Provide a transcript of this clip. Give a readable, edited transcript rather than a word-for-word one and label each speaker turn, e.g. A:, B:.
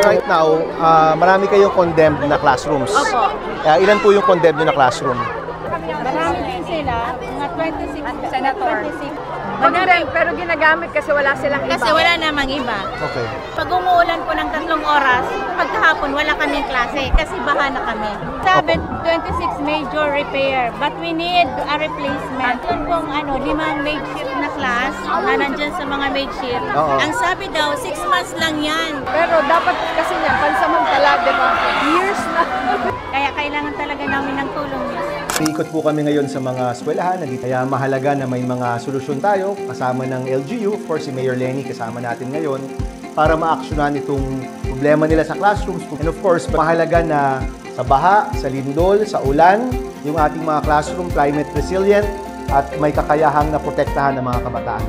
A: Right now, marami kayong condemned na classrooms.
B: Opo.
A: Ilan po yung condemned na classroom?
B: Marami din sila, mga 26, Senator. 26.
C: Magaling, pero ginagamit kasi wala silang iba.
B: Kasi wala namang iba.
A: Okay.
B: Pag umuulan po ng 3 oras, pagkahapon wala kaming klase kasi baha na kami. Sabi, 26 major repair, but we need a replacement. Yun pong 5 makeshift na class na nandyan sa mga makeshift. Ang sabi daw, 6 months lang yan.
C: Pero dapat kasi niya, pansamantala, di ba? Years na.
B: Kaya kailangan talaga namin ng tulong niya.
A: Iikot po kami ngayon sa mga eskwelahan, kaya mahalaga na may mga solusyon tayo kasama ng LGU, of course si Mayor Lenny kasama natin ngayon para maaksyonan itong problema nila sa classrooms. And of course, mahalaga na sa baha, sa lindol, sa ulan, yung ating mga classroom climate resilient at may kakayahang na protektahan ng mga kabataan.